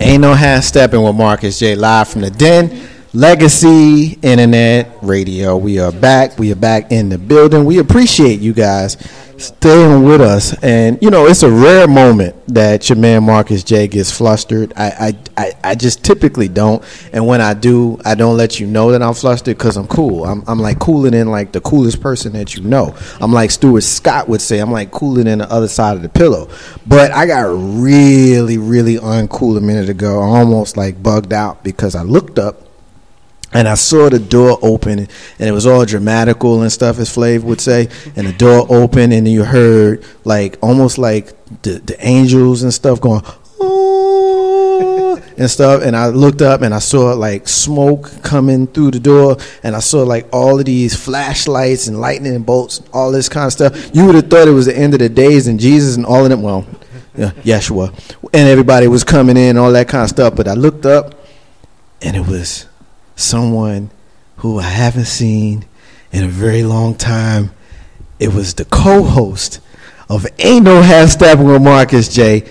Ain't no half stepping with Marcus J. Live from the Den. Legacy Internet Radio. We are back. We are back in the building. We appreciate you guys staying with us. And, you know, it's a rare moment that your man Marcus J gets flustered. I just typically don't. And when I do, I don't let you know that I'm flustered because I'm cool. I'm like cooler than like the coolest person that you know. I'm like Stuart Scott would say, I'm like cooler than the other side of the pillow. But I got really, really uncool a minute ago. I almost like bugged out because I looked up and I saw the door open, and it was all dramatical and stuff, as Flav would say. And the door opened, and you heard like almost like the angels and stuff going, oh, and stuff. And I looked up, and I saw like smoke coming through the door, and I saw like all of these flashlights and lightning bolts, all this kind of stuff. You would have thought it was the end of the days, and Jesus and all of them. Well, yeah, Yeshua, and everybody was coming in, all that kind of stuff. But I looked up, and it was someone who I haven't seen in a very long time. It was the co-host of Ain't No Half Stepping with Marcus J.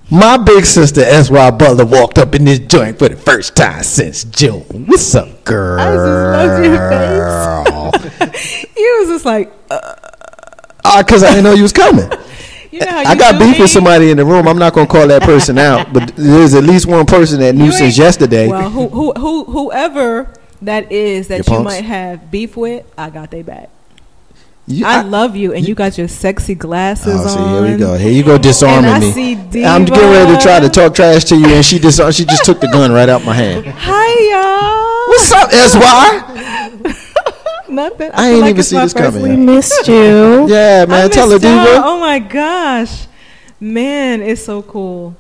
My big sister S.Y. Butler walked up in this joint for the first time since June. What's up, girl? I just loved your face. You was just like, because I didn't know you was coming. You know how I got beef with somebody in the room. I'm not going to call that person out, but there's at least one person that knew since yesterday. Well, whoever that is that you might have beef with, I got they back. I love you, and you got your sexy glasses on. See, here we go. Here you go disarming me. See Diva. I'm getting ready to try to talk trash to you, and she just took the gun right out my hand. Hi, y'all. What's up, SY? Nothing. I ain't even see this coming. We missed you. Yeah, man. Tell her, Diva. Oh my gosh, man, it's so cool.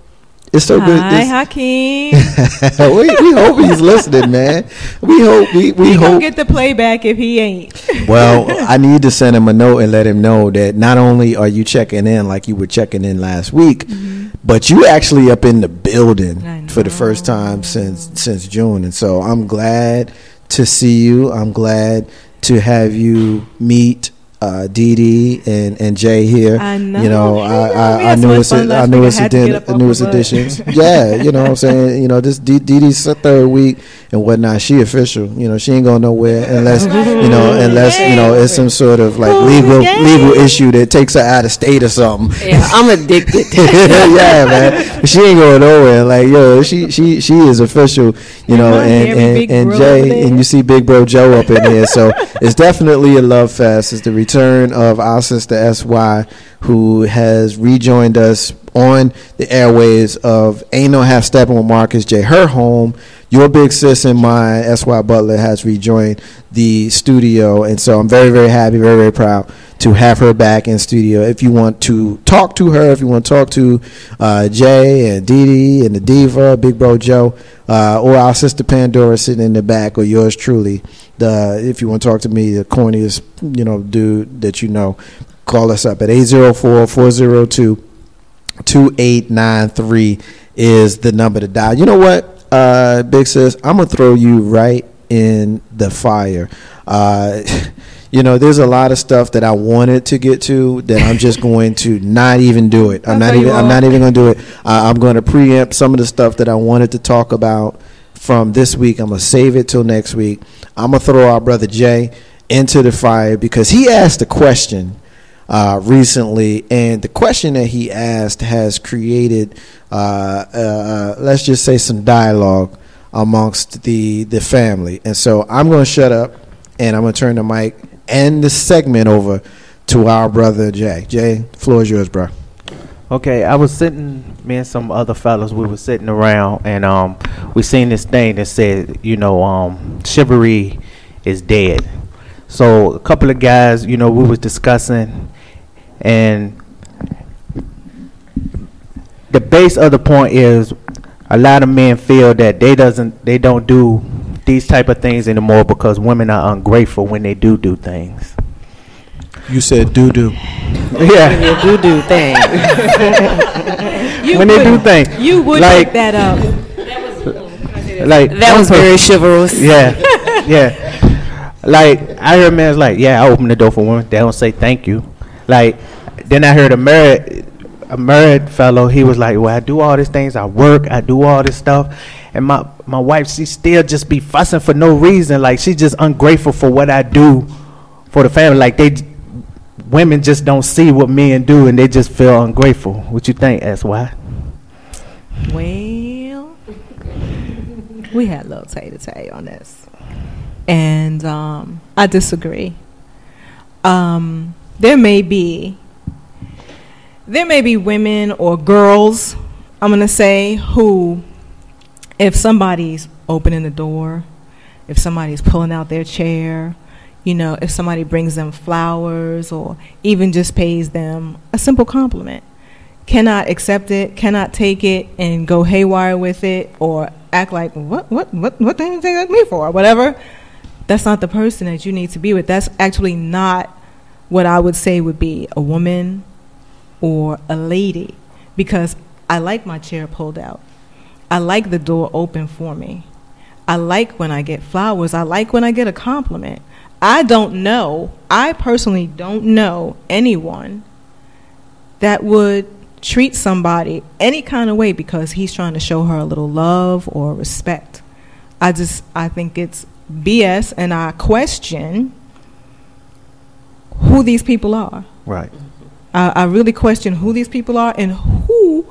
It's so good. Hi, Hakeem. we hope he's listening, man. We hope we hope. Gonna get the playback if he ain't. Well, I need to send him a note and let him know that not only are you checking in like you were checking in last week, but you actually up in the building for the first time since June, and so I'm glad to see you. I'm glad to have you meet Dee Dee and Jay here. I know. You know, I knew it's additions. Yeah, you know what I'm saying? You know, this Dee Dee's third week and whatnot. She official. You know, she ain't going nowhere unless it's some sort of like legal issue that takes her out of state or something. Yeah, I'm addicted. Yeah, man. She ain't going nowhere. Like, yo, she is official, you know, and Jay, and you see Big Bro Joe up in here. So it's definitely a love fest. It's the return of our sister SY, who has rejoined us on the airwaves of Ain't No Half Stepping with Marcus J. Her home. Your big sis and my SY Butler has rejoined the studio, and so I'm very, very happy, very, very proud to have her back in studio. If you want to talk to her, if you want to talk to Jay and Dee Dee and the Diva, Big Bro Joe, or our sister Pandora sitting in the back, or yours truly, if you want to talk to me, the corniest, you know, dude that you know, call us up at 804-402-2893 is the number to dial. You know what, big sis, I'm gonna throw you right in the fire. You know, there's a lot of stuff that I wanted to get to that I'm just going to not even do it. I'm not even going to do it. I'm going to preempt some of the stuff that I wanted to talk about from this week. I'm going to save it till next week. I'm going to throw our brother Jay into the fire because he asked a question recently, and the question that he asked has created, let's just say, some dialogue amongst the family. And so I'm going to shut up, and I'm going to turn the mic and the segment over to our brother Jay. Jay, the floor is yours, bro. Okay, I was sitting, me and some other fellas, we were sitting around, and we seen this thing that said, you know, chivalry is dead. So a couple of guys, you know, we was discussing, and the base of the point is a lot of men feel that they don't do these type of things anymore because women are ungrateful when they do things. You said do. Yeah. You do things. When they do things. You would like, pick that up. That was very chivalrous. Yeah. Yeah. Like, I heard men like, yeah, I open the door for women. They don't say thank you. Like, then I heard a married a married fellow, he was like, well, I do all these things, I work, I do all this stuff, and my wife, she still just be fussing for no reason. Like, she's just ungrateful for what I do for the family. Like, women just don't see what men do, and they just feel ungrateful. What you think, SY? Well, we had a little tay-to-tay on this, and I disagree. There may be women or girls, I'm going to say, who, if somebody's opening the door, if somebody's pulling out their chair, if somebody brings them flowers or even just pays them a simple compliment, cannot accept it, cannot take it and go haywire with it or act like, what do you take me for, or whatever. That's not the person that you need to be with. That's actually not what I would say would be a woman or a lady, because I like my chair pulled out. I like the door open for me. I like when I get flowers. I like when I get a compliment. I personally don't know anyone that would treat somebody any kind of way because he's trying to show her a little love or respect. I think it's BS, and I question who these people are. Right. I really question who these people are and who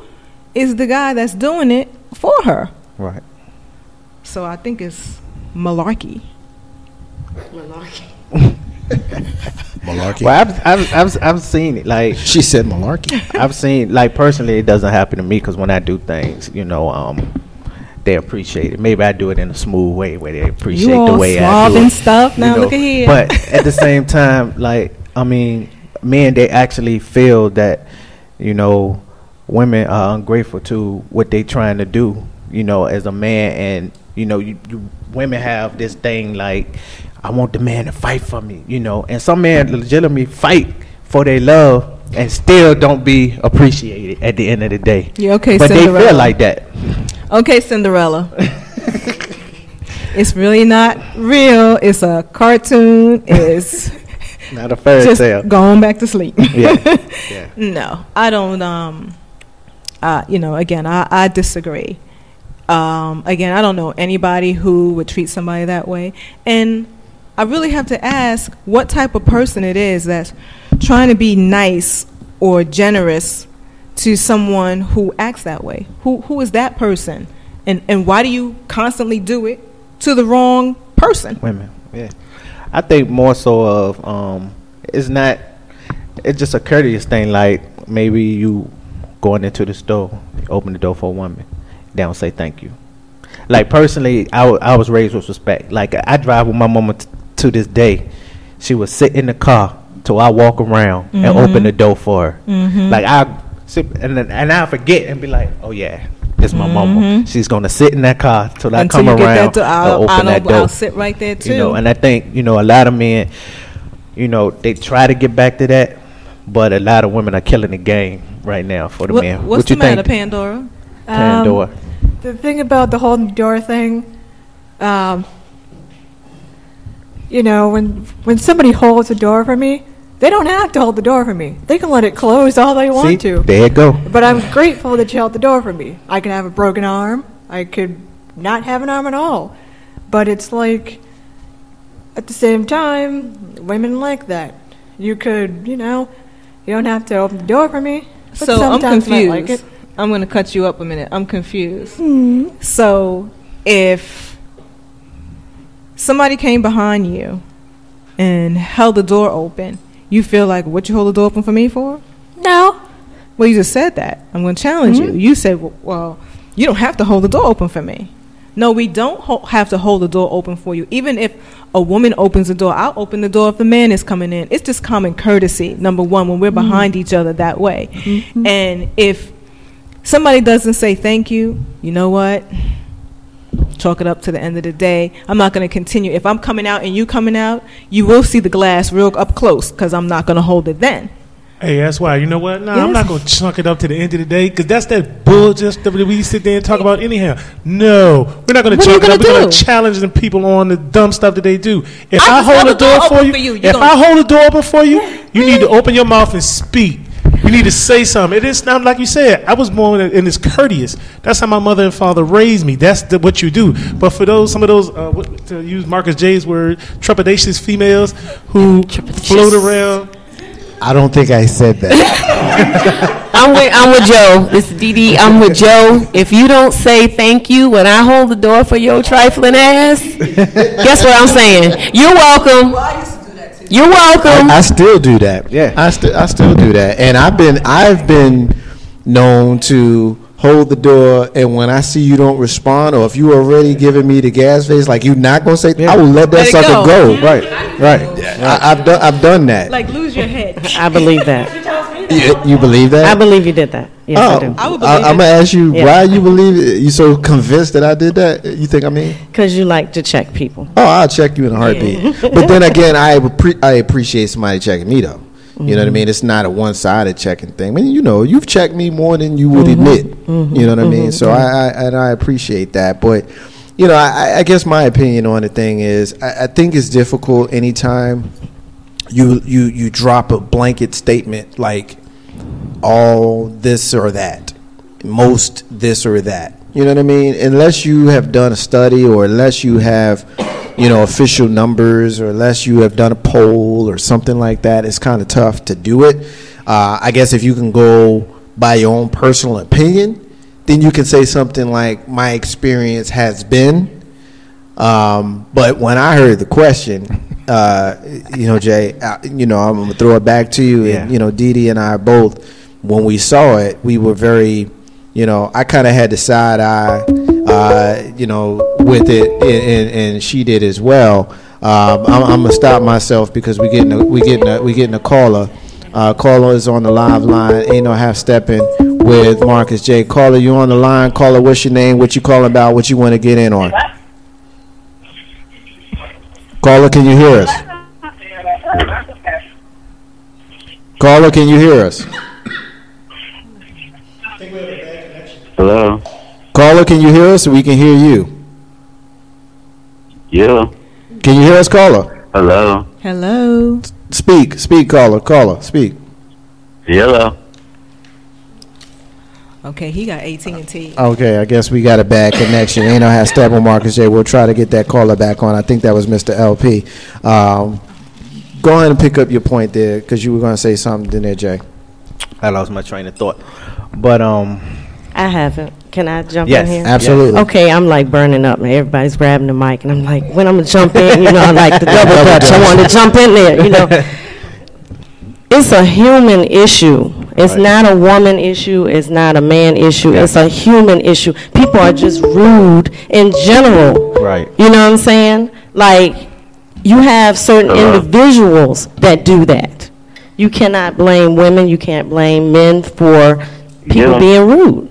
is the guy that's doing it for her. Right. So I think it's malarkey. Malarkey. Well, I've seen it. Like, she said malarkey. I've seen, like, personally, it doesn't happen to me because when I do things, they appreciate it. Maybe I do it in a smooth way where they appreciate the way I do it. And stuff. Now look at here. But at the same time, like, I mean, men, they actually feel that, women are ungrateful to what they trying to do, as a man. And, women have this thing like, I want the man to fight for me, And some men legitimately fight for their love and still don't be appreciated at the end of the day. Yeah, okay, but Cinderella. they feel like that. Okay, Cinderella. It's really not real. It's a cartoon. It's not a fairy tale. Just going back to sleep. Yeah. No, I don't. Again, I disagree. Again, I don't know anybody who would treat somebody that way, and I really have to ask what type of person it is that's trying to be nice or generous to someone who acts that way. Who is that person, and why do you constantly do it to the wrong person? Women, yeah. I think more so of it's just a courteous thing. Like, maybe you going into the store, open the door for a woman, they don't say thank you. Like, personally, I was raised with respect. Like, I drive with my mama to this day. She would sit in the car till I walk around and open the door for her. Like, I sit and I forget and be like, oh yeah, it's my mama. She's gonna sit in that car till I come around and open that door. I'll sit right there too. And I think a lot of men, they try to get back to that, but a lot of women are killing the game right now for the men. What's the matter, Pandora? Pandora. The thing about the holding the door thing, when somebody holds the door for me, they don't have to hold the door for me. They can let it close all they want to. There you go. But I'm grateful that you held the door for me. I could have a broken arm. I could not have an arm at all. But it's like, at the same time, women like that. You could, you don't have to open the door for me. But So I'm confused. Like it. I'm going to cut you up a minute. I'm confused. So if somebody came behind you and held the door open, you feel like, what you hold the door open for me for? No. Well, you just said that. I'm going to challenge you. You said, well, you don't have to hold the door open for me. No, we don't have to hold the door open for you. Even if a woman opens the door, I'll open the door if the man is coming in. It's just common courtesy, number one, when we're behind each other that way. And if somebody doesn't say thank you, you know what? Chalk it up to the end of the day. I'm not going to continue. If I'm coming out and you coming out, you will see the glass real up close because I'm not going to hold it then. Hey, that's why. You know what? Nah, I'm not going to chunk it up to the end of the day because that's that bullshit stuff that we sit there and talk about anyhow. No, we're not going to chunk it up. We're going to challenge the people on the dumb stuff that they do. If I hold the door for you, if I hold the door open for you, you need to open your mouth and speak. You need to say something. It is not like you said. I was born and it's courteous. That's how my mother and father raised me. That's what you do. But for some of those, to use Marcus J's word, trepidatious females who float around. I don't think I said that. I'm with Joe. This is Dee Dee. I'm with Joe. If you don't say thank you when I hold the door for your trifling ass, guess what I'm saying? You're welcome. Well, I used to do that too. You're welcome. I still do that. Yeah. I still do that. And I've been known to hold the door, and when I see you don't respond, or if you already giving me the gas face, like you're not gonna say, I will let that sucker go. Right. I've done that. Like lose your head. I believe that. You believe that? I believe you did that. Yes, I do. I would believe I'm gonna ask you Yeah. why you believe it. You so convinced that I did that? You think I mean? Because you like to check people. Oh, I'll check you in a heartbeat. But then again, I appreciate somebody checking me though. You know what I mean? It's not a one-sided checking thing. I mean, you've checked me more than you would admit. You know what I mean? So I appreciate that. But I guess my opinion on the thing is, I think it's difficult anytime you drop a blanket statement like all this or that, most this or that. You know what I mean? Unless you have done a study, or unless you have official numbers, or unless you have done a poll or something like that, it's kind of tough to do it. I guess if you can go by your own personal opinion, then you can say something like, my experience has been. But when I heard the question, Jay, I'm going to throw it back to you. Yeah. And, Dee Dee and I both, when we saw it, we were very, I kind of had the side eye, with it, and she did as well. I'm gonna stop myself because we getting a caller. Caller is on the live line. Ain't no half stepping with Marcus J. Caller, you on the line? Caller, what's your name? What you calling about? What you want to get in on? Caller, can you hear us? Caller, can you hear us? Hello. Caller, can you hear us? We can hear you. Yeah. Can you hear us, caller? Hello. Hello. Speak, caller, speak. Hello. Okay, he got AT&T. Okay, I guess we got a bad connection. Ain't no half step on Marcus J. We'll try to get that caller back on. I think that was Mr. LP. Go ahead and pick up your point there, because you were going to say something there, Jay. I lost my train of thought. But I haven't. Can I jump yes, in here? absolutely. Okay, I'm like burning up, and everybody's grabbing the mic, and I'm like, when I'm gonna jump in, I like the double dutch. I want to jump in there, It's a human issue. It's not a woman issue. It's not a man issue. Yeah. It's a human issue. People are just rude in general. Right. You know what I'm saying? Like, you have certain individuals that do that. You cannot blame women. You can't blame men for people being rude.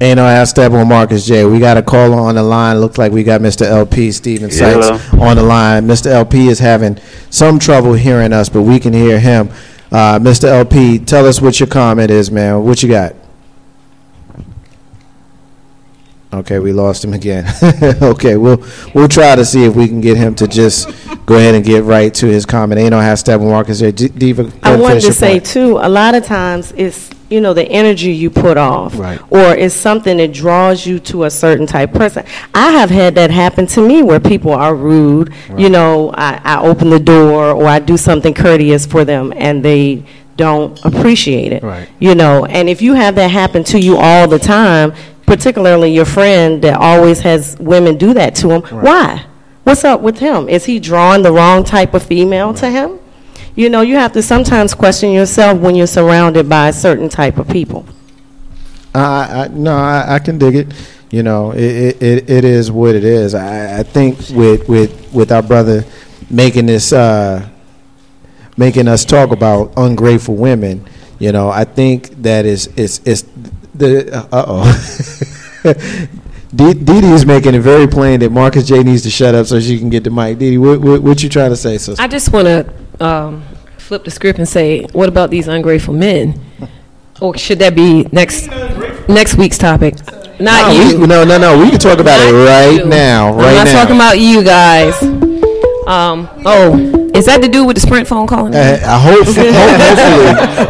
Ain't no half step on Marcus J. We got a caller on the line. Looks like we got Mr. LP, Steven Sykes, on the line. Mr. LP is having some trouble hearing us, but we can hear him. Mr. LP, tell us what your comment is, man. What you got? Okay, we lost him again. Okay, we'll try to see if we can get him to just go ahead and get right to his comment. Ain't no half step on Marcus J. Diva, I wanted to say, too, a lot of times it's, the energy you put off. Right. Or it's something that draws you to a certain type of person. I have had that happen to me where people are rude. Right. I open the door or I do something courteous for them and they don't appreciate it. Right. And if you have that happen to you all the time, particularly your friend that always has women do that to him, why? What's up with him? Is he drawing the wrong type of female to him? You have to sometimes question yourself when you're surrounded by a certain type of people. I can dig it. It is what it is. I think with our brother making us talk about ungrateful women, I think that it's the Dee Dee's making it very plain that Marcus J needs to shut up so she can get the mic. Dee Dee, what you trying to say, sister? I just want to flip the script and say, what about these ungrateful men? Or should that be next week's topic? Not you. No. We can talk about it right now. I'm not talking about you guys. Is that to do with the Sprint phone calling? I hopefully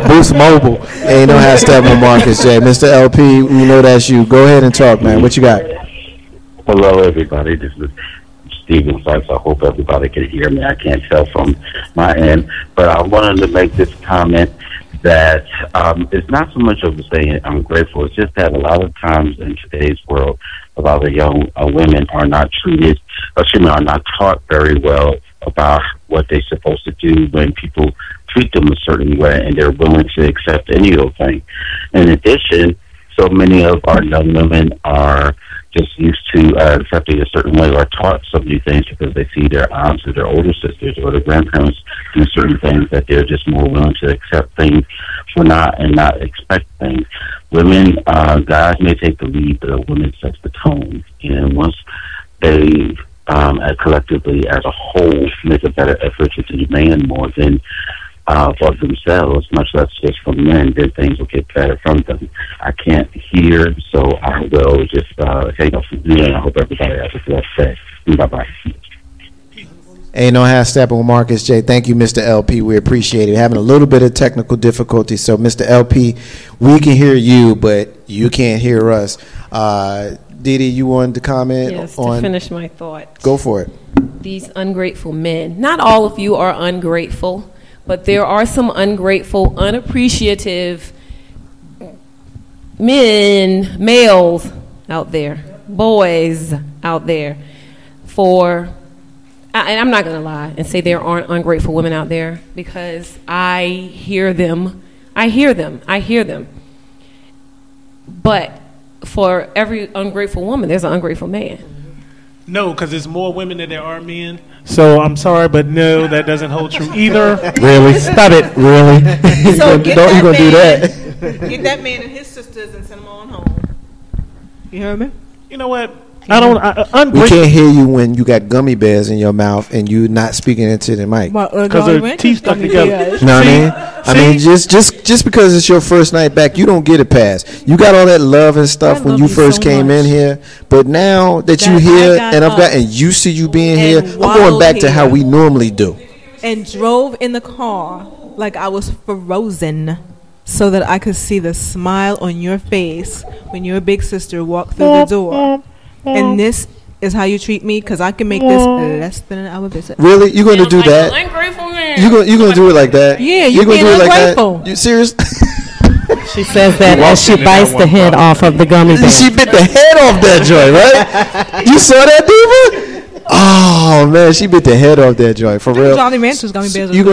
Boost Mobile. Ain't no how step on Marcus J. Mr. LP, we know that's you. Go ahead and talk, man. What you got? Hello, everybody. This is Steven Sykes. I hope everybody can hear me. I can't tell from my end, but I wanted to make this comment that it's not so much of saying I'm grateful. It's just that a lot of times in today's world, a lot of young women are not treated, are not taught very well about what they're supposed to do when people treat them a certain way, and they're willing to accept any old thing. In addition, so many of our young women are just used to accepting a certain way, or taught so many things because they see their aunts or their older sisters or their grandparents do certain things, that they're just more willing to accept things for not expect things. Women, guys may take the lead, but women sets the tone. And once they collectively as a whole make a better effort to demand more than for themselves, much less just from men, then things will get better from them. I can't hear, so I will just hang up from here, and I hope everybody has a blessed day. Bye-bye. Ain't no half stepping with Marcus J. Thank you, Mr. LP. We appreciate it. Having a little bit of technical difficulty, so Mr. LP, we can hear you, but you can't hear us. Didi, you wanted to comment? Yes, on? to finish my thought. Go for it. These ungrateful men. Not all of you are ungrateful, but there are some ungrateful, unappreciative men, males out there, boys out there. And I'm not going to lie and say there aren't ungrateful women out there, because I hear them. But for every ungrateful woman, there's an ungrateful man. No, because there's more women than there are men. So I'm sorry, but no, that doesn't hold true either. Really? Stop it. Really? So you're going to do that? Get that man and his sisters and send them on home. You hear me? You know what? We can't hear you when you got gummy bears in your mouth and you not speaking into the mic. Because their teeth stuck together. You know what I mean? I mean, just because it's your first night back, you don't get a pass. You got all that love and stuff when you first came in here, but now that you here and I've gotten used to you being here, I'm going back to how we normally do. And drove in the car like I was frozen, so that I could see the smile on your face when your big sister walked through the door. And this is how you treat me, because I can make this less than an hour visit. Really? You're going to do that? You're going to do it like that? Yeah, you're going to do it like that? You serious? She says that as she bites the head off of the gummy bear. She bit the head off that joint, right? You saw that, Diva? Oh man, she bit the head off that joint for real. Jolly Ranchers gummy bears. You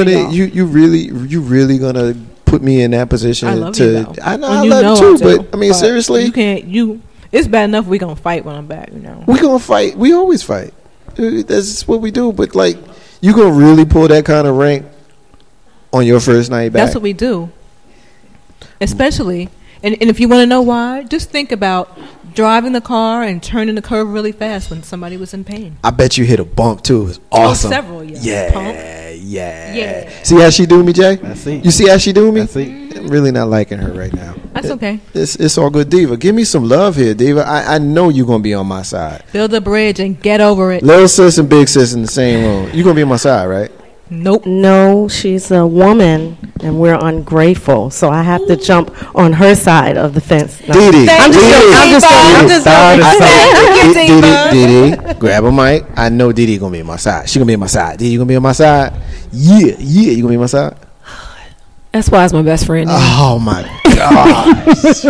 really gonna put me in that position? I love you, though. I love you too, but I mean, seriously, you can't. It's bad enough we gonna fight when I'm back. You know, we gonna fight. We always fight. That's what we do. But like, you gonna really pull that kind of rank on your first night back? That's what we do. Especially, and if you want to know why, just think about driving the car and turning the curve really fast when somebody was in pain. I bet you hit a bump too. It was awesome. Several, yeah. See how she do me, Jay? I see. You see how she do me? I see. I'm really not liking her right now. That's okay. It's all good, Diva. Give me some love here, Diva. I know you're gonna be on my side. Build a bridge and get over it. Little sis and big sis in the same room. You're gonna be on my side, right? Nope. No, she's a woman, and we're ungrateful. So I have to jump on her side of the fence. No. Didi, grab a mic. I know Didi gonna be on my side. She gonna be on my side. Didi, you gonna be on my side? Yeah. You gonna be on my side? That's why it's my best friend. Oh my gosh!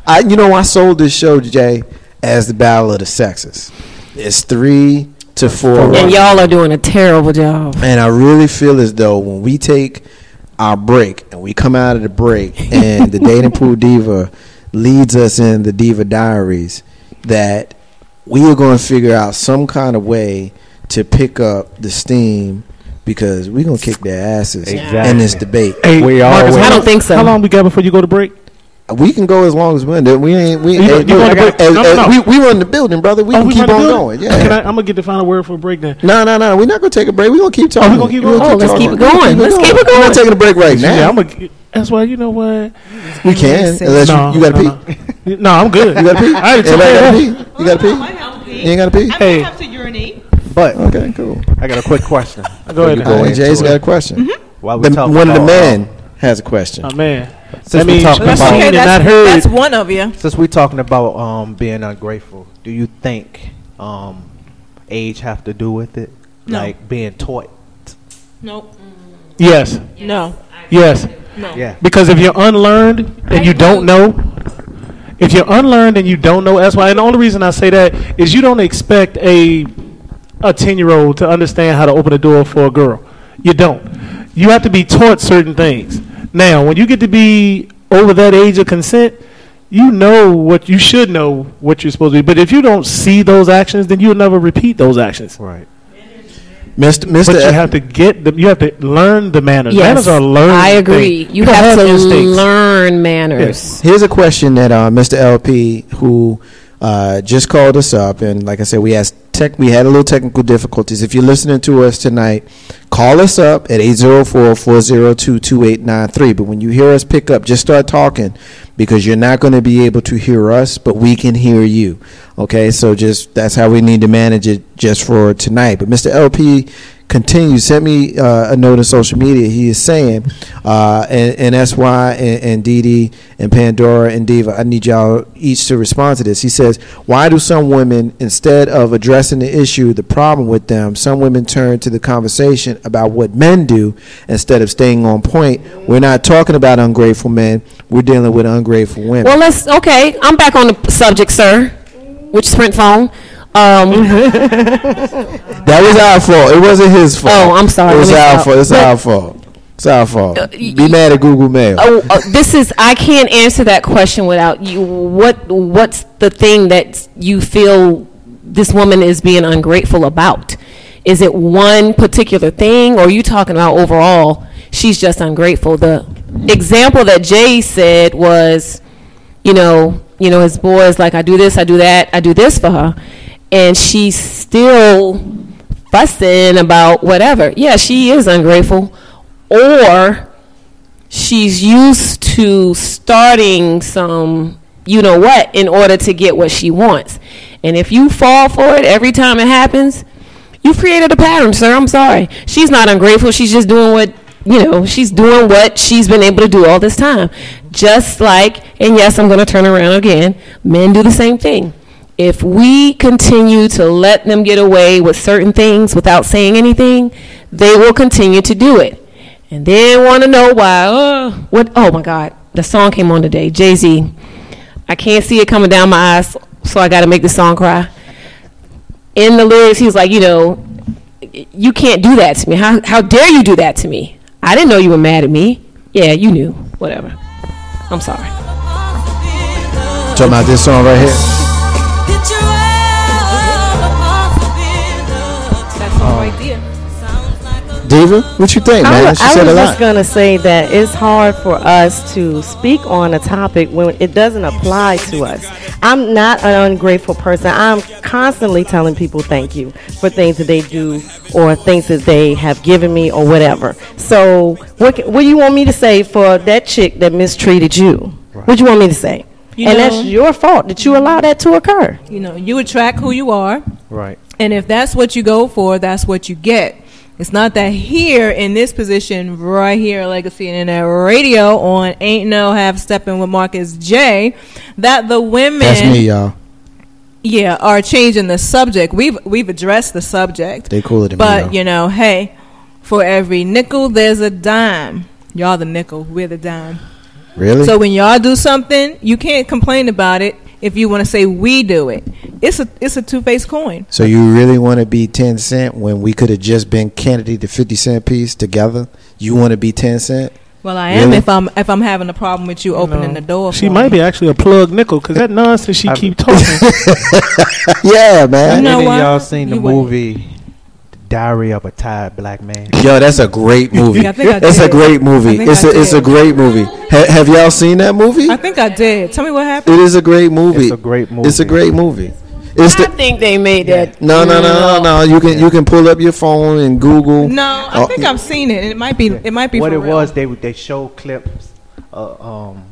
I sold this show, Jay, as the Battle of the Sexes. It's 3 to 4, and y'all are doing a terrible job. And I really feel as though when we take our break and we come out of the break, and the Dating Pool Diva leads us in the Diva Diaries, that we are going to figure out some kind of way to pick up the steam, because we're going to kick their asses in this debate. Hey, Marcus, I don't think so. How long we got before you go to break? We can go as long as we want. We run the building, brother. We can keep on going. Yeah. I'm gonna get the final word for a break then. No. We're not gonna take a break. We're gonna keep talking. Let's keep it going. Let's keep it going. We're not taking a break right now. That's why, you know what? We can. Unless you gotta pee. No, I'm good. You gotta pee. I gotta pee. You gotta pee. You ain't gotta pee. I might have to urinate. But Okay, cool. I got a quick question. Go ahead. Go on, Jay's got a question. While we talking One of the about, men has a question. Oh man. Since we talking That's about, okay. and not heard. That's one of you. since we talking about being ungrateful, do you think age have to do with it? No. Like being taught? Nope. Yes. No. Yes. No. Yeah. Because if you're unlearned and you don't know, that's why. And the only reason I say that is you don't expect a 10-year-old to understand how to open a door for a girl. You don't. You have to be taught certain things. Now, when you get to be over that age of consent, you should know what you're supposed to be. But if you don't see those actions, then you'll never repeat those actions. Right. Mr. But you have to you have to learn the manners. Yes, Manners are learned. I agree. You have to learn manners. Yes. Here's a question that Mr. LP, who just called us up, and like I said, we had a little technical difficulties. If you're listening to us tonight, call us up at 804-402-2893. But when you hear us pick up, just start talking, because you're not going to be able to hear us, but we can hear you. Okay, so that's how we need to manage it just for tonight. But Mr. LP continues, sent me a note on social media. He is saying, and that's why, and Dee Dee and Pandora and Diva, I need y'all each to respond to this. He says, why do some women, instead of addressing the issue, the problem with them, some women turn to the conversation about what men do instead of staying on point? We're not talking about ungrateful men. We're dealing with ungrateful women. Well, I'm back on the subject, sir. Which Sprint phone? That was our fault. It wasn't his fault. Oh, I'm sorry. It was our fault. It's our fault. It's our fault. Be mad at Google Mail. I can't answer that question without you. What's the thing that you feel this woman is being ungrateful about? Is it one particular thing, or are you talking about overall she's just ungrateful? The example that Jay said was, his boys, like, I do this, I do that, I do this for her, and she's still fussing about whatever. Yeah, she is ungrateful, or she's used to starting some you-know-what in order to get what she wants. And if you fall for it every time it happens, you've created a pattern, sir. I'm sorry. She's not ungrateful. She's just doing what she's doing what she's been able to do all this time. Just like, and yes, I'm going to turn around again, men do the same thing. If we continue to let them get away with certain things without saying anything, they will continue to do it. And then want to know why. Oh my God, the song came on today, Jay-Z. I can't see it coming down my eyes, so I got to make the song cry. In the lyrics, he was like, you can't do that to me. How dare you do that to me? I didn't know you were mad at me. Yeah, you knew. Whatever. I'm sorry. Talking about this song right here. That song right there. Diva, what you think, man? She I said a was lot. just going to say that it's hard for us to speak on a topic when it doesn't apply to us. I'm not an ungrateful person. I'm constantly telling people thank you for things that they do or things that they have given me or whatever. So what do you want me to say for that chick that mistreated you? Right. What do you want me to say? That's your fault that you allow that to occur. You attract who you are. Right. And if that's what you go for, that's what you get. It's not that here in this position right here, Legacy Internet Radio on Ain't No Half Steppin' with Marcus J, that the women, that's me, y'all. Yeah, are changing the subject. We've addressed the subject. They cooler than but me, hey, for every nickel there's a dime. Y'all the nickel, we're the dime. Really? So when y'all do something, you can't complain about it. If you want to say we do it, it's a two-faced coin. So you really want to be 10 Cent when we could have just been Kennedy the 50 Cent piece together? You want to be 10 Cent? Well, I am if I'm having a problem with you opening the door. She might be actually a plug nickel because that nonsense she keep talking. Yeah, man. You know what? Y'all seen the movie Diary of a Tired Black Man? Yo, that's a great movie. I think I it's did. a great movie. It's a great movie. Have y'all seen that movie? I think I did. Tell me what happened. It is a great movie. It's a great movie. It's a great movie. I think they made that. No. You can pull up your phone and Google. No, I think I've seen it. It might be. It might be. What for it real. was, they show clips of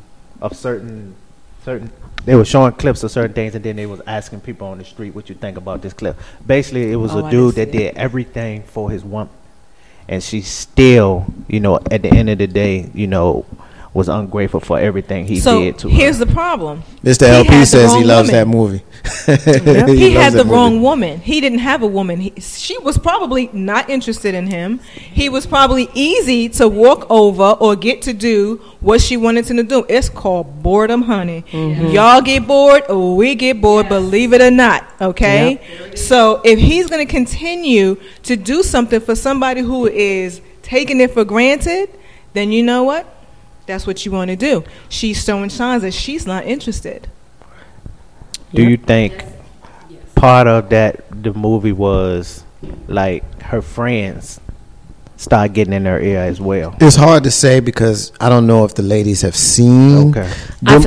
certain they were showing clips of certain things, and then they was asking people on the street what you think about this clip. Basically, it was a dude that did everything for his woman, and she still, you know, at the end of the day, you know, was ungrateful for everything he did to her. So here's the problem. Mr. LP says he loves that movie. He had the wrong woman. He didn't have a woman. She was probably not interested in him. He was probably easy to walk over or get to do what she wanted him to do. It's called boredom, honey. Y'all get bored or we get bored, believe it or not, okay? So if he's going to continue to do something for somebody who is taking it for granted, then you know what? That's what you want to do. She's showing signs that she's not interested. Do you think part of that the movie was like her friends start getting in her ear as well? It's hard to say because I don't know if the ladies have seen. Okay.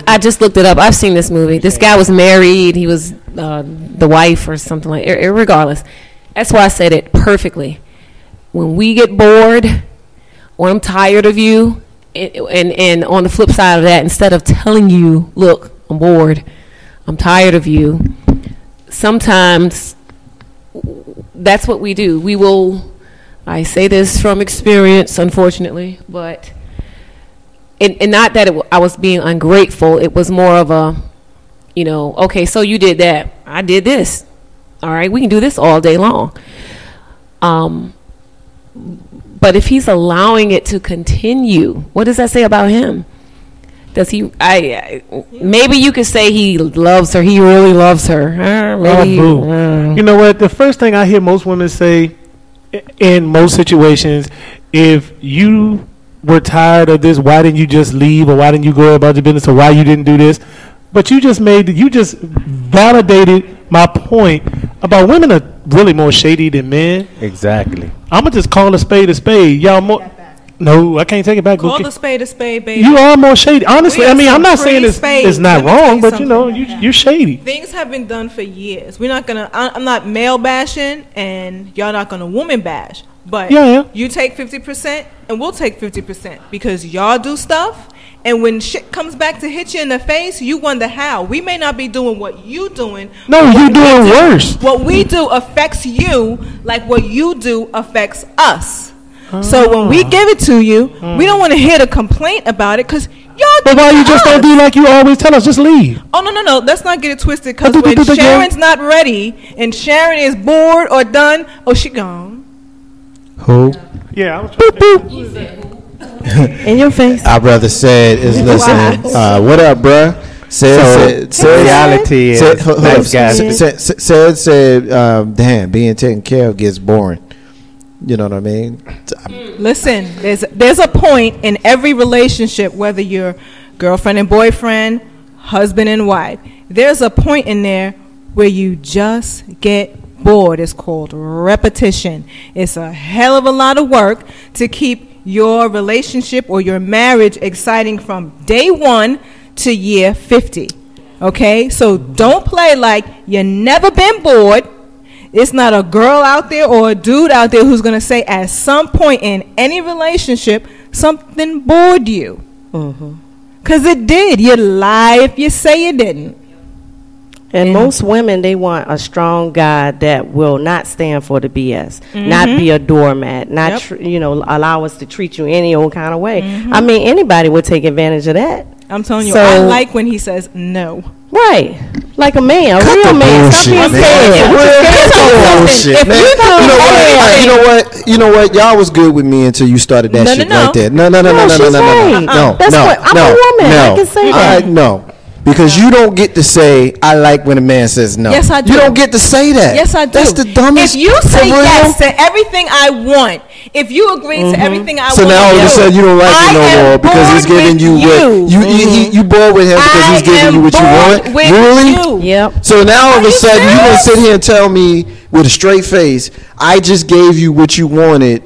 I just looked it up. I've seen this movie. This guy was married. He was the wife or something like. Regardless, that's why I said it perfectly. When we get bored, or I'm tired of you. And on the flip side of that, instead of telling you, look, I'm bored, I'm tired of you, sometimes that's what we do. We will, I say this from experience, unfortunately, but, and not that I was being ungrateful, it was more of a, you know, okay, so you did that, I did this, all right, we can do this all day long. But if he's allowing it to continue, what does that say about him? Does he? Maybe you could say he loves her. He really loves her. Maybe. You know what? The first thing I hear most women say, in most situations, if you were tired of this, why didn't you just leave, or why didn't you go about your business, or why you didn't do this? But you just validated my point about women are really more shady than men. Exactly. I'm gonna just call a spade a spade. Y'all more. No, I can't take it back. Call the spade a spade, baby. You are more shady. Honestly, I mean, I'm not saying it's not wrong, but you know, you're shady. Things have been done for years. We're not gonna. I'm not male bashing, and y'all not gonna woman bash. But you take 50%, and we'll take 50% because y'all do stuff. And when shit comes back to hit you in the face, you wonder how. We may not be doing what you doing. No, you doing worse. What we do affects you like what you do affects us. So when we give it to you, we don't want to hear the complaint about it because y'all. But why you just don't do like you always tell us? Just leave. Oh no! Let's not get it twisted. Because when Sharon's not ready and Sharon is bored or done, oh she gone. Who? Yeah, I was in your face. Our brother said is listening. What up, bruh? Said reality is nice guy. Said damn, being taken care of gets boring. You know what I mean? Listen, there's a point in every relationship, whether you're girlfriend and boyfriend, husband and wife. There's a point in there where you just get bored. It's called repetition. It's a hell of a lot of work to keep your relationship or your marriage exciting from day 1 to year 50. Okay? So don't play like you never been bored. It's not a girl out there or a dude out there who's going to say at some point in any relationship something bored you. Because it did. You lie if you say it didn't. And most women, they want a strong guy that will not stand for the BS, not be a doormat, not allow us to treat you any old kind of way. I mean, anybody would take advantage of that. I'm telling you, I like when he says no. Right, like a man, a real man. Stop being scared. You know what? Y'all was good with me until you started that shit right there. No. That's what I'm a woman. I can say that. No. Because you don't get to say, I like when a man says no. Yes, I do. You don't get to say that. Yes, I do. That's the dumbest. If you say yes to everything I want, if you agree to everything I want, so now all of a sudden you don't like him no more because he's giving you what you bored with him because he's giving you what you want. Really? Yep. So now all of a sudden you gonna sit here and tell me with a straight face, I just gave you what you wanted.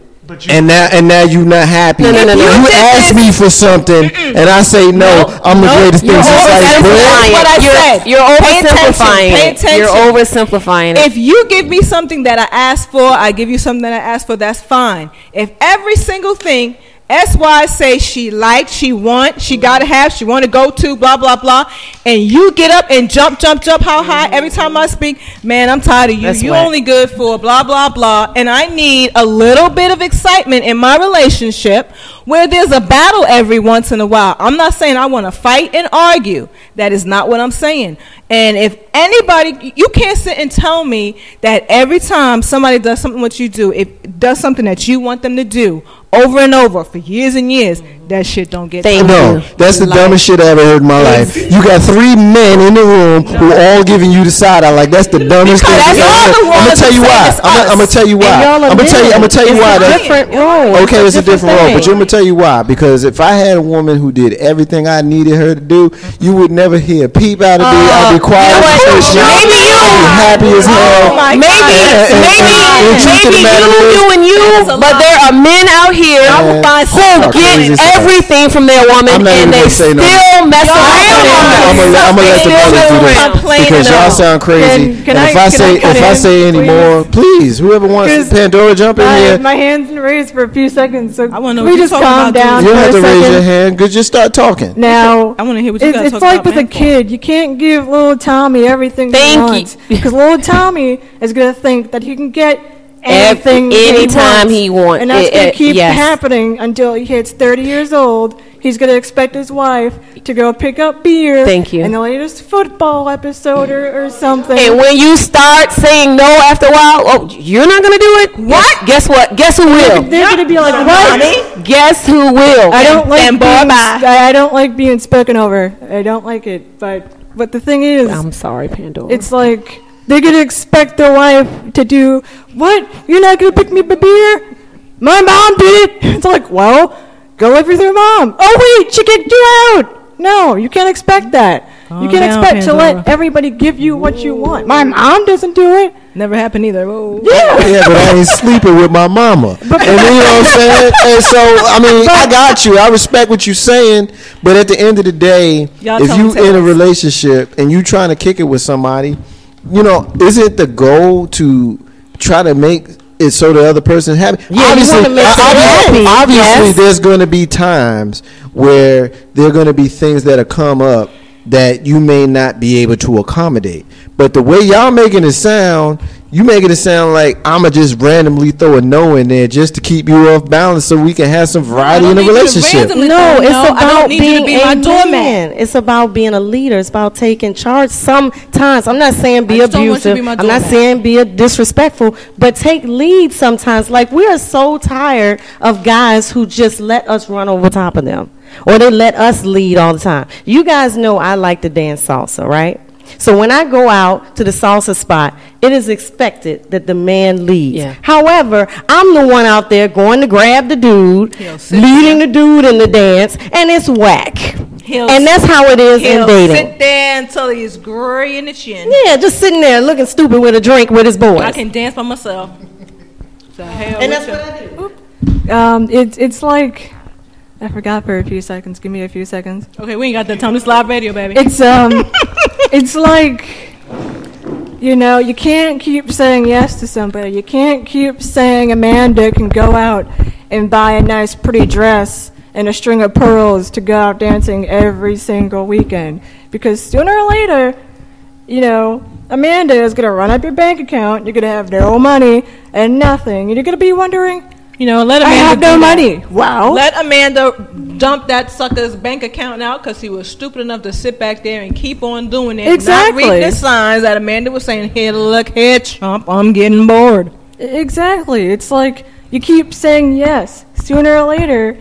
And now you're not happy. No. You ask me for something, and I say no. I'm the greatest thing since sliced bread. What I said. You're oversimplifying it. You're oversimplifying it. If you give me something that I asked for, I give you something that I asked for. That's fine. If every single thing SY say she liked, she want, she gotta have, she want to go to, blah blah blah, and you get up and jump how high every time I speak. Man, I'm tired of you. That's You whack. only good for blah blah blah, and I need a little bit of excitement in my relationship where there's a battle every once in a while. I'm not saying I want to fight and argue. That is not what I'm saying. And if anybody, you can't sit and tell me that every time somebody does something what you do, it does something that you want them to do over and over for years and years, that shit don't get done. No, that's the dumbest shit I ever heard in my life. You got 3 men in the room who all giving you the side eye. Like, that's the dumbest thing. That's all the I'm gonna tell you why. I'm gonna tell you why. I'm gonna tell you why. Different role. Okay, it's a different role, thing. but I'm gonna tell you why. Because if I had a woman who did everything I needed her to do, you would never hear a peep out of me. I'd be quiet. Maybe you. I'd be happy as hell. Maybe you and you, but there are men out here who get everything from their woman and they still mess around. I'm gonna let the brothers do that because y'all sound crazy. Can And if I say any more, please, whoever wants Pandora, jump in here. My hand's been raised for a few seconds, so I wanna know we what just you're talking calm about, down You for don't have a to raise your second. hand. Just start talking. Now, I want to hear what you guys it's talk like about. with a man. kid. You can't give little Tommy everything he Thank wants you. because little Tommy is going to think that he can get anything anytime he wants. and that's going to keep yes. happening until he hits 30 years old. He's going to expect his wife to go pick up beer. Thank you. In the latest football episode or something. And when you start saying no after a while, oh, you're not gonna do it? What? Guess what? Guess who will? They're going to be like, what? Guess who will? I don't like and being, bye-bye. I don't like being spoken over. I don't like it. But the thing is, I'm sorry, Pandora. it's like they're gonna expect their wife to do what? You're not gonna pick me up a beer? My mom did it. It's like, well, go live with your mom. Oh wait, she kicked you out. No, you can't expect that. You can't down, expect to Pandora. let everybody give you what you want. My mom doesn't do it. Never happened either. Whoa. Yeah, but I ain't sleeping with my mama. And you know what I'm saying? And so, I mean, I got you. I respect what you're saying. But at the end of the day, Y'all if tell you me, tell in a us. relationship and you trying to kick it with somebody, you know, isn't the goal to try to make it so the other person happy? Yeah, you wanna make them happy, obviously yes. there's going to be times where there are going to be things that'll come up that you may not be able to accommodate. But the way y'all making it sound, you making it sound like I'ma just randomly throw a no in there just to keep you off balance so we can have some variety in the relationship. No, it's I about don't need you to being be my a doormat. man. It's about being a leader. It's about taking charge. Sometimes, I'm not saying be I just don't want you to abusive. be my I'm not doormat. saying be disrespectful, but take lead sometimes. Like, we are so tired of guys who just let us run over top of them, or they let us lead all the time. You guys know I like to dance salsa, right? So when I go out to the salsa spot, it is expected that the man leads. Yeah. However, I'm the one out there going to grab the dude, He'll sit leading the dude in the dance, and it's whack. And that's how it is in dating. Sit there until he's gray in the chin. Yeah, just sitting there looking stupid with a drink with his boys. I can dance by myself. The hell And with that's you. what I do. It's like I forgot for a few seconds. Give me a few seconds. Okay, we ain't got that time. This live radio, baby. It's it's like, you know, you can't keep saying yes to somebody. You can't keep saying Amanda can go out and buy a nice pretty dress and a string of pearls to go out dancing every single weekend, because sooner or later, you know, Amanda is going to run up your bank account. You're going to have no money and nothing, and you're going to be wondering, You know, let I Amanda have no do that. money. Wow. Let Amanda dump that sucker's bank account out because he was stupid enough to sit back there and keep on doing it. Exactly. Not reading the signs that Amanda was saying, here, look here, chump, I'm getting bored. Exactly. It's like you keep saying yes. Sooner or later,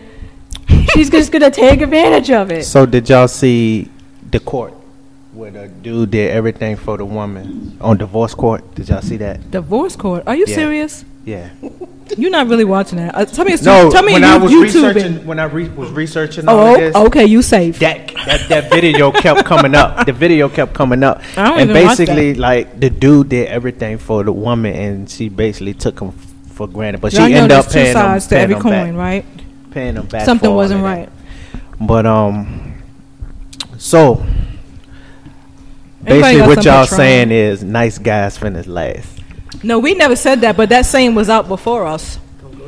she's just going to take advantage of it. So did y'all see the court where the dude did everything for the woman on divorce court? Did y'all see that? Divorce court? Are you Yeah. serious? Yeah. You're not really watching that. Tell me, No, tell me when you, I was YouTube researching, was researching all of Oh, this, okay, you safe. that video kept coming up. The video kept coming up, I don't and even watch basically, that. like, the dude did everything for the woman, and she basically took him for granted. But Y'all she know ended up there's two paying him, sides to every back, coin, right? paying him back. Something for all wasn't of that. right. But so Everybody basically, got what some y'all Patron. saying is nice guys finish last. No, we never said that, but that saying was out before us.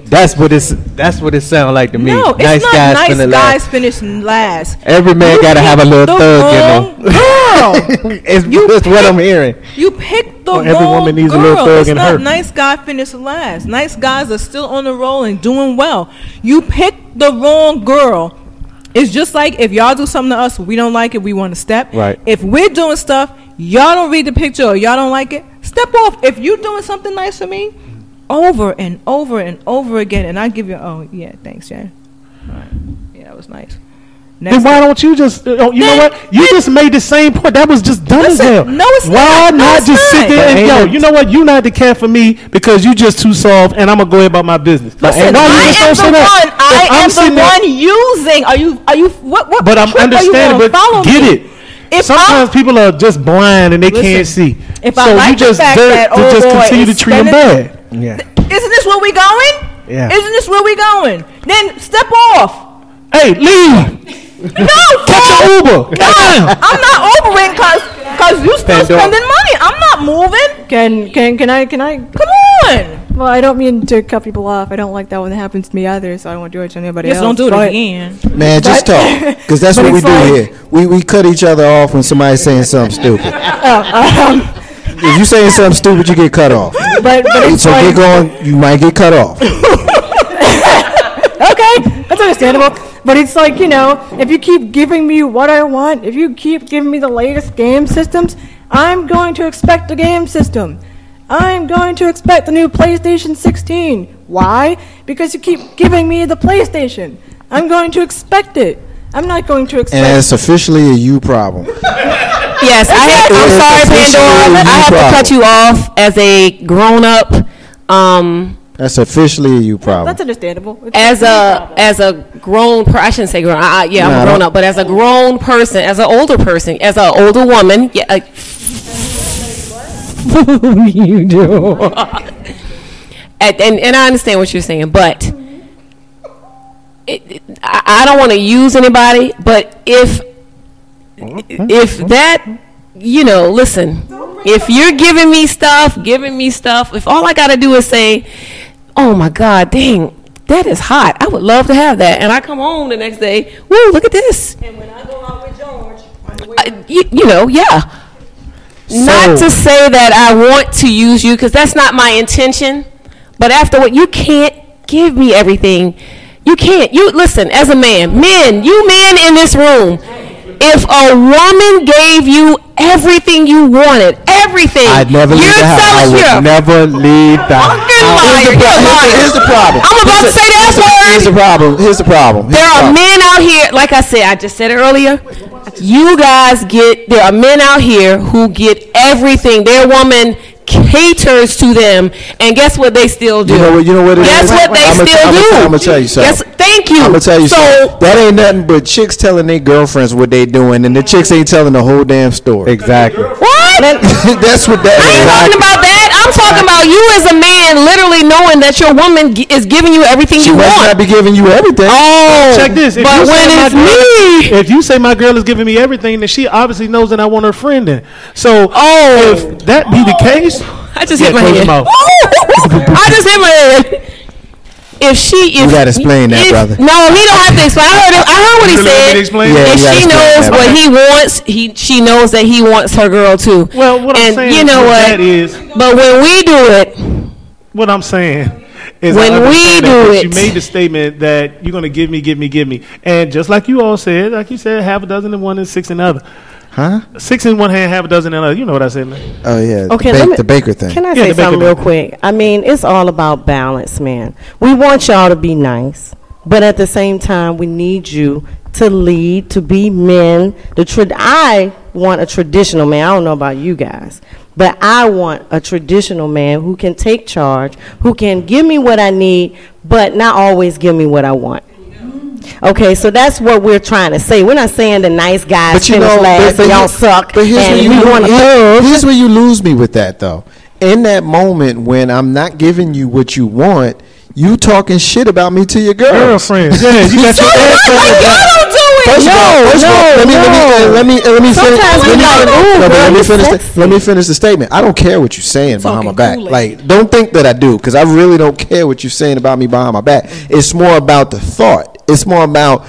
That's what it sounds like to me. No, it's nice not guys nice finna guys last. finish last. Every man gotta have a little thug in him. Girl, That's what I'm hearing. you picked the every wrong woman needs a girl. little thug It's in not her. nice guy finish last. Nice guys are still on the roll and doing well. You picked the wrong girl. It's just like if y'all do something to us, we don't like it, we want to step. Right. If we're doing stuff, y'all don't read the picture or y'all don't like it, step off. If you're doing something nice for me, over and over and over again, and I give you, oh yeah, thanks, Jan. All right. Yeah, that was nice. Then why don't you just, you know what? You just made the same point. That was just dumb as hell. No, it's why not. No, not it's just sit not. there and, yo, you know what? You not the cat for me because you just too soft and I'm going to go about my business. Listen, I am the one using. Are you, what But I'm understanding, but get it. Sometimes people are just blind and they can't see. If I like the fact that old just boy continue to is treat them bad. Yeah. Isn't this where we going? Yeah. Isn't this where we going? Then step off. Hey, leave. No, Catch your Uber. No, I'm not Ubering cause you still spending money. I'm not moving. Can I? Come on. Well, I don't mean to cut people off. I don't like that when it happens to me either, so I won't do it to anybody Just else. don't do it but- again. Man, just talk, because that's But what we it's do like- here. We cut each other off when somebody's saying something stupid. If you saying something stupid, you get cut off. But it's So like, get going, you might get cut off. okay, that's understandable. But it's like, you know, if you keep giving me what I want, if you keep giving me the latest game systems, I'm going to expect the game system. I'm going to expect the new PlayStation 16. Why? Because you keep giving me the PlayStation. I'm going to expect it. I'm not going to expect. And it's officially a you problem. Yes, I'm sorry, Pandora. I have to cut you off as a grown-up. That's officially a you problem. That's understandable. As a grown person, I shouldn't say grown. I'm a grown up, but as a grown person, as an older person, as an older woman, you do. and I understand what you're saying, but I don't want to use anybody. But if that, you know, listen, if you're giving me stuff, if all I got to do is say, oh my God, dang, that is hot, I would love to have that, and I come home the next day, woo, look at this. And when I go out with George, you know, yeah. Not to say that I want to use you, because that's not my intention, but after what, you can't give me everything. You can't. You listen, as a man, you men in this room, if a woman gave you everything you wanted, everything, I'd never leave the house. I would never leave the house. Here's the problem. I'm about to say that word. Here's the problem. There are men out here, like I said, I just said it earlier. There are men out here who get everything. Their woman caters to them, and guess what they still do? You know what it is? Guess what they still do? I'm gonna tell you something. Yes, thank you. I'm gonna tell you something. That ain't nothing but chicks telling their girlfriends what they doing, and the chicks ain't telling the whole damn story. Exactly. What? That's what that I is. ain't talking about that. I'm talking about you as a man literally knowing that your woman is giving you everything She you must want. not be giving you everything. Oh, Check this. But when it's me, if you say my girl is giving me everything, then she obviously knows that I want her friend in. So if that be the case, I just hit my close head. your mouth. I just hit my head. If You gotta explain that, brother. No, he don't have to explain. I heard what he You really want me to said. explain? Yeah, If you gotta she explain knows that. what he wants, she knows that he wants her girl too. Well, what I'm And saying you know with what? that is, But when we do it, what I'm saying is, When I understand we that, do but it. you made the statement that you're gonna give me, and just like you all said, like you said, half a dozen in one and six in the other. Huh? 6 in one hand, half a dozen in the other. You know what I said, man. Oh yeah. Okay, the baker thing. Can I Yeah, say the baker something real thing. quick? I mean, it's all about balance, man. We want y'all to be nice, but at the same time, we need you to lead, to be men. I want a traditional man. I don't know about you guys, but I want a traditional man who can take charge, who can give me what I need, but not always give me what I want. Okay, so that's what we're trying to say. We're not saying the nice guys But you finish know, last and y'all suck. But here's and where we want to here's where you lose me with that though. In that moment when I'm not giving you what you want, you talking shit about me to your girls. Girlfriend. Yeah, you got your Why girlfriend. y'all don't do First of all, let me finish the statement. I don't care what you're saying behind my back. Like, don't think that I do, because I really don't care what you're saying about me behind my back. It's more about the thought. It's more about,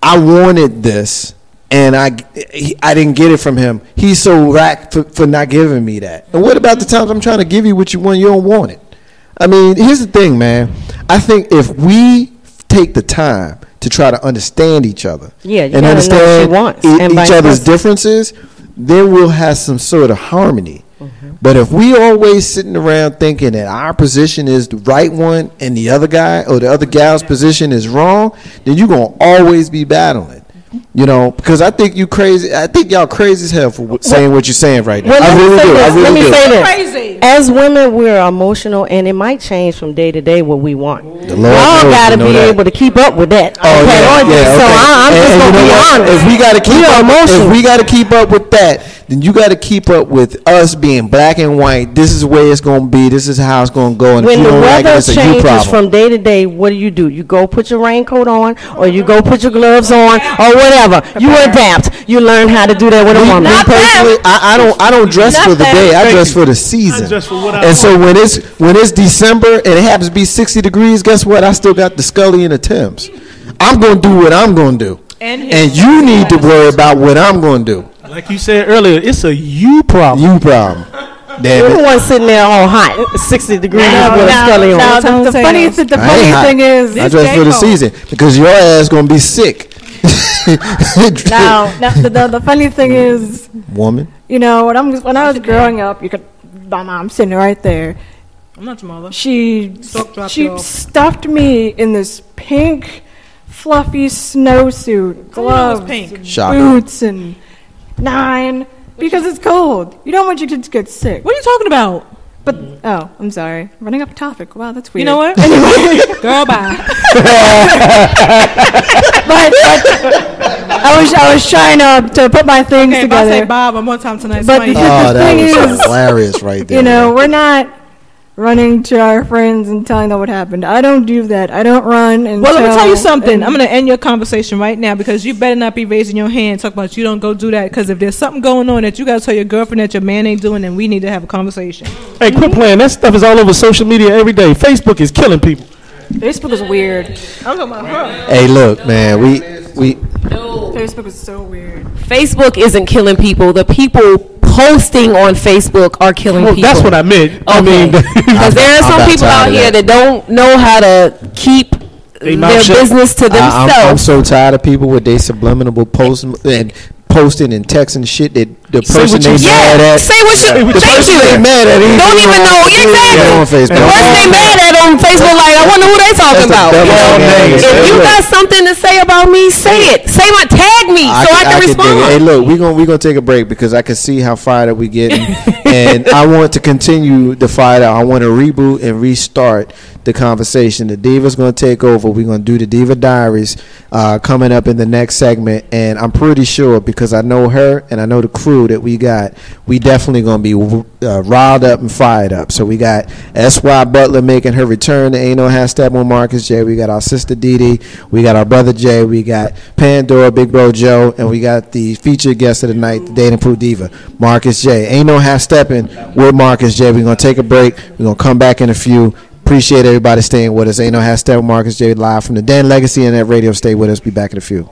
I wanted this, and I didn't get it from him. He's so racked for not giving me that. And what about the times I'm trying to give you what you want, you don't want it? I mean, here's the thing, man. I think if we take the time to try to understand each other and understand each other's differences, then we'll have some sort of harmony. But if we always sitting around thinking that our position is the right one and the other guy or the other gal's position is wrong, then you're going to always be battling. You know, because I think you crazy. I think y'all crazy as hell for saying what you're saying right now. I really do. Let me say this. Crazy. As women, we're emotional, and it might change from day to day what we want. Y'all got to be able to keep up with that. So I'm just gonna be honest. If we got to keep up with that, then you got to keep up with us being black and white. This is where it's going to be. This is how it's going to go. And when the weather changes from day to day, what do? You go put your raincoat on, or you go put your gloves on, or whatever. You adapt. You learn how to do that with a woman. Me personally, I don't dress for the day. I dress for the season. And so when it's December and it happens to be 60 degrees, guess what? I still got the Scully and the Timbs. I'm going to do what I'm going to do. And you need to worry about what I'm going to do. Like you said earlier, it's a you problem. You problem. You're the one sitting there all hot, 60 degrees with a Scully on. Now, the funny thing is, I dress for the season because your ass going to be sick. now the funny thing is, woman, you know, when I was growing up, my mom sitting right there. I'm not your mother. She stuffed me in this pink, fluffy snowsuit, gloves, boots, and because it's cold. You don't want your kids to get sick. What are you talking about? But I'm sorry, running up a topic. Wow, that's weird. You know what? Anyway, girl, bye. but I was trying to put my things together. If I say Bob one more time tonight. But the thing is, hilarious right there. You know, we're not running to our friends and telling them what happened. I don't do that. I don't run. Well, let me tell you something. I'm going to end your conversation right now because you better not be raising your hand and talk about you don't go do that, because if there's something going on that you got to tell your girlfriend that your man ain't doing, then we need to have a conversation. Hey, quit playing. That stuff is all over social media every day. Facebook is killing people. Facebook is weird. I'm talking about her. Hey, look, man, we Facebook is so weird. Facebook isn't killing people. The people posting on Facebook are killing people. That's what I meant. Okay. I mean, because there are some people out here that don't know how to keep their business to themselves. I'm so tired of people with their subliminal posts and posting and texting shit that the person they mad at. Say what you. The person they mad at. Don't even know. Exactly. The person they mad at on Facebook, like, I wonder who they talking about. If you got something to say about me, say it. Say what. Tag me so I can respond. Hey, look, we gonna take a break because I can see how fired up we getting, and I want to continue the fight out. I want to reboot and restart the conversation. The Diva's going to take over. We're going to do the Diva Diaries coming up in the next segment, and I'm pretty sure, because I know her and I know the crew that we got, we definitely going to be riled up and fired up. So we got S.Y. Butler making her return to Ain't No Hashtag with Marcus J. We got our sister Dee Dee. We got our brother Jay. We got Pandora, Big Bro Joe, and we got the featured guest of the night, the Dating Proof Diva, Marcus J. Ain't No Steppin with Marcus J. We're going to take a break. We're going to come back in a few. Appreciate everybody staying with us. Ain't No Hashtag Marcus J. live from the Den Legacy and that radio. Stay with us. Be back in a few.